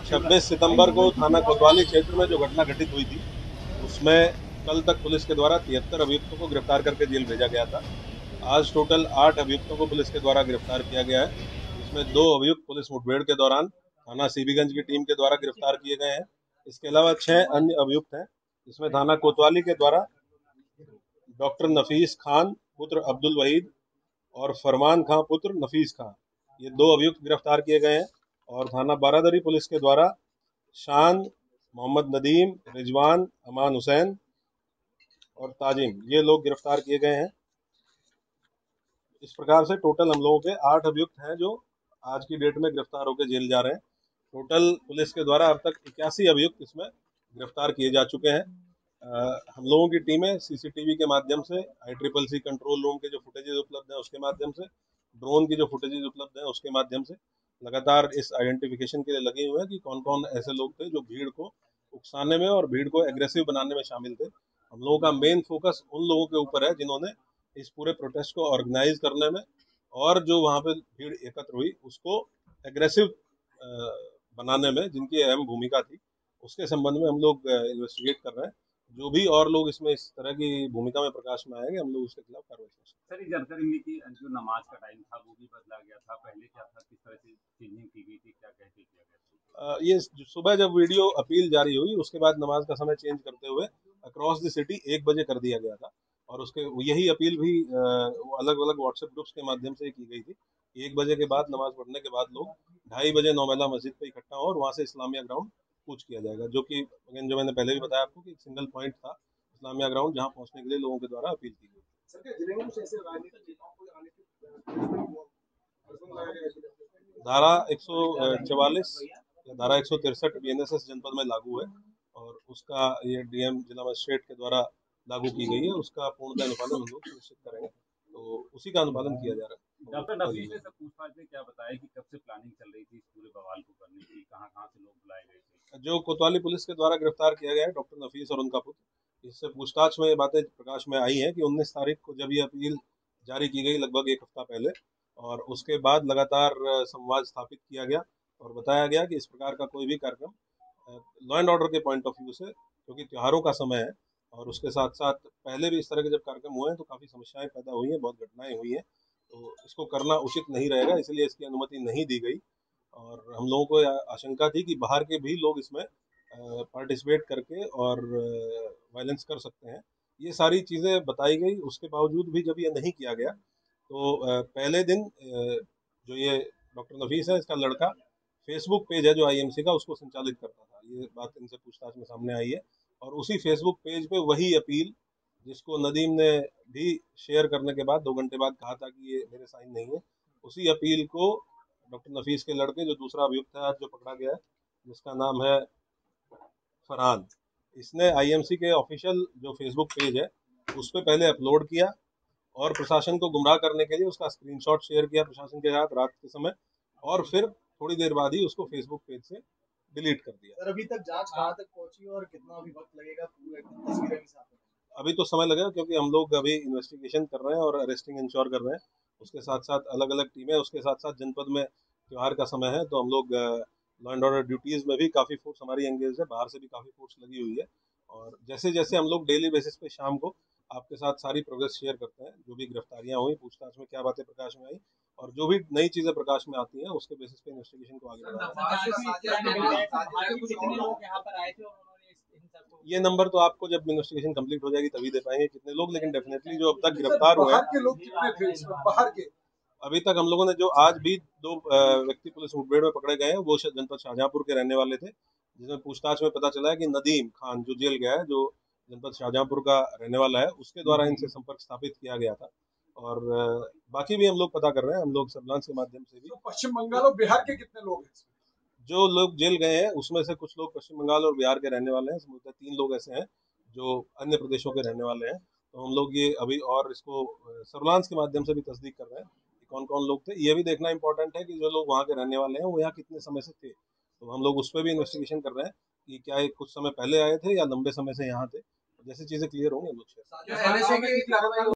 26 सितंबर को थाना कोतवाली क्षेत्र में जो घटना घटित हुई थी, उसमें कल तक पुलिस के द्वारा 73 अभियुक्तों को गिरफ्तार करके जेल भेजा गया था। आज टोटल 8 अभियुक्तों को पुलिस के द्वारा गिरफ्तार किया गया है, जिसमें 2 अभियुक्त पुलिस मुठभेड़ के दौरान थाना सीबीगंज की टीम के द्वारा गिरफ्तार किए गए हैं। इसके अलावा 6 अन्य अभियुक्त हैं, जिसमें थाना कोतवाली के द्वारा डॉक्टर नफीस खान पुत्र अब्दुल वहीद और फरमान खां पुत्र नफीस खां, ये 2 अभियुक्त गिरफ्तार किए गए हैं। और थाना बारादरी पुलिस के द्वारा शान, मोहम्मद नदीम, रिजवान, अमान हुसैन और ताजिम, ये लोग गिरफ्तार किए गए हैं। इस प्रकार से टोटल हम लोगों के 8 अभियुक्त हैं जो आज की डेट में गिरफ्तार होकर जेल जा रहे हैं। टोटल पुलिस के द्वारा अब तक 81 अभियुक्त इसमें गिरफ्तार किए जा चुके हैं। हम लोगों की टीमें सीसीटीवी के माध्यम से, ICCC कंट्रोल रूम के जो फुटेजेज उपलब्ध हैं उसके माध्यम से, ड्रोन की जो फुटेजेज उपलब्ध हैं उसके माध्यम से लगातार इस आइडेंटिफिकेशन के लिए लगे हुए हैं कि कौन कौन ऐसे लोग थे जो भीड़ को उकसाने में और भीड़ को एग्रेसिव बनाने में शामिल थे। हम लोगों का मेन फोकस उन लोगों के ऊपर है जिन्होंने इस पूरे प्रोटेस्ट को ऑर्गेनाइज करने में और जो वहाँ पे भीड़ एकत्र हुई उसको एग्रेसिव बनाने में जिनकी अहम भूमिका थी, उसके संबंध में हम लोग इन्वेस्टिगेट कर रहे हैं। जो भी और लोग इसमें इस तरह की भूमिका में प्रकाश में आएंगे, हम लोग उसके खिलाफ कार्रवाई करेंगे। सर, ये जानकारी मिली कि जो नमाज का टाइम था वो भी बदला गया था, पहले क्या था, किस तरह से चेंजिंग की गई थी, क्या कह के किया गया था? ये सुबह जब वीडियो अपील जारी हुई उसके बाद नमाज का समय चेंज करते हुए अक्रॉस द सिटी 1 बजे कर दिया गया था। और उसके यही अपील भी अलग अलग व्हाट्सएप ग्रुप्स के माध्यम से की गई थी। 1 बजे के बाद नमाज पढ़ने के बाद लोग 2:30 बजे नौमेला मस्जिद पे इकट्ठा हो और वहाँ से इस्लामिया ग्राउंड कूच किया जाएगा, जो कि जो मैंने पहले भी बताया आपको कि एक सिंगल पॉइंट था इस्लामिया ग्राउंड, जहाँ पहुँचने के लिए लोगों के द्वारा अपील की गई। धारा 144 या धारा 163 BNSS जनपद में लागू है और उसका ये DM जिला मजिस्ट्रेट के द्वारा लागू की गई है। उसका पूर्णतः अनुपालन हम लोग सुनिश्चित करेंगे, तो उसी का अनुपालन किया जा रहा है। डॉक्टर नफीस ने सब पूछताछ में क्या बताया कि कब से प्लानिंग चल रही थी इस पूरे बवाल को करने की, कहाँ से लोग बुलाए गए थे? जो कोतवाली पुलिस के द्वारा गिरफ्तार किया गया है डॉक्टर नफीस और उनका पुत्र, इससे पूछताछ में ये बातें प्रकाश में आई हैं कि 19 तारीख को जब ये अपील जारी की गई लगभग 1 हफ्ता पहले, और उसके बाद लगातार संवाद स्थापित किया गया और बताया गया कि इस प्रकार का कोई भी कार्यक्रम लॉ एंड ऑर्डर के पॉइंट ऑफ व्यू से, क्योंकि त्योहारों का समय है और उसके साथ साथ पहले भी इस तरह के जब कार्यक्रम हुए हैं तो काफ़ी समस्याएं पैदा हुई हैं, बहुत घटनाएं हुई हैं, तो इसको करना उचित नहीं रहेगा, इसलिए इसकी अनुमति नहीं दी गई। और हम लोगों को आशंका थी कि बाहर के भी लोग इसमें पार्टिसिपेट करके और वायलेंस कर सकते हैं। ये सारी चीज़ें बताई गई, उसके बावजूद भी जब ये नहीं किया गया तो पहले दिन जो ये डॉक्टर नफीस है, इसका लड़का फेसबुक पेज है जो IMC का, उसको संचालित करता था। ये बात इनसे पूछताछ में सामने आई है और उसी फेसबुक पेज पे वही अपील जिसको नदीम ने भी शेयर करने के बाद 2 घंटे बाद कहा था कि ये मेरे साइन नहीं है, उसी अपील को डॉक्टर नफीस के लड़के जो दूसरा अभियुक्त है आज जो पकड़ा गया है, जिसका नाम है फरहान, इसने IMC के ऑफिशियल जो फेसबुक पेज है उस पर पहले अपलोड किया और प्रशासन को गुमराह करने के लिए उसका स्क्रीनशॉट शेयर किया प्रशासन के साथ रात के समय, और फिर थोड़ी देर बाद ही उसको फेसबुक पेज से डिलीट कर दिया। सर, अभी तक जांच कहाँ तक पहुंची और कितना अभी वक्त लगेगा पूरा तस्वीरें भी साफ? अभी तो समय लगेगा क्योंकि हम लोग अभी इन्वेस्टिगेशन कर रहे हैं और अरेस्टिंग इंश्योर कर रहे हैं। उसके साथ साथ अलग अलग टीमें, उसके साथ साथ जनपद में त्योहार का समय है तो हम लोग लॉ एंड ऑर्डर ड्यूटीज़ में भी काफ़ी फोर्स हमारी एंगेज है, बाहर से भी काफ़ी फोर्स लगी हुई है। और जैसे जैसे हम लोग डेली बेसिस पे शाम को आपके साथ सारी प्रोग्रेस शेयर करते हैं, जो भी गिरफ्तारियां हुई, पूछताछ में क्या बातें प्रकाश में आई और जो भी नई चीज़ें प्रकाश में आती हैं उसके बेसिस पे इन्वेस्टिगेशन को आगे बढ़ाएंगे। ये नंबर तो आपको जब इन्वेस्टिगेशन कंप्लीट हो जाएगी तभी दे पाएंगे कितने लोग, लेकिन डेफिनेटली जो अब तक गिरफ्तार हुए हैं, बाहर के अभी तक हम लोगों ने जो आज भी 2 व्यक्ति पुलिस मुठभेड़ में पकड़े गए हैं वो जनपद शाहजहाँपुर के रहने वाले थे, जिसमें पूछताछ में पता चला है कि नदीम खान जो जेल गया है, जो जनपद शाहजहाँपुर का रहने वाला है, उसके द्वारा इनसे संपर्क स्थापित किया गया था। और बाकी भी हम लोग पता कर रहे हैं, हम लोग सर्विलांस के माध्यम से भी। तो पश्चिम बंगाल और बिहार के कितने लोग हैं? जो लोग जेल गए हैं उसमें से कुछ लोग पश्चिम बंगाल और बिहार के रहने वाले हैं, समझते 3 लोग ऐसे हैं जो अन्य प्रदेशों के रहने वाले हैं। तो हम लोग ये अभी और इसको सर्विलांस के माध्यम से भी तस्दीक कर रहे हैं कि कौन कौन लोग थे। ये भी देखना इंपॉर्टेंट है कि जो लोग वहाँ के रहने वाले हैं वो यहाँ कितने समय से थे, तो हम लोग उस पर भी इन्वेस्टिगेशन कर रहे हैं कि क्या ये कुछ समय पहले आए थे या लंबे समय से यहाँ थे। जैसे चीज़ें क्लियर होंगी हम लोग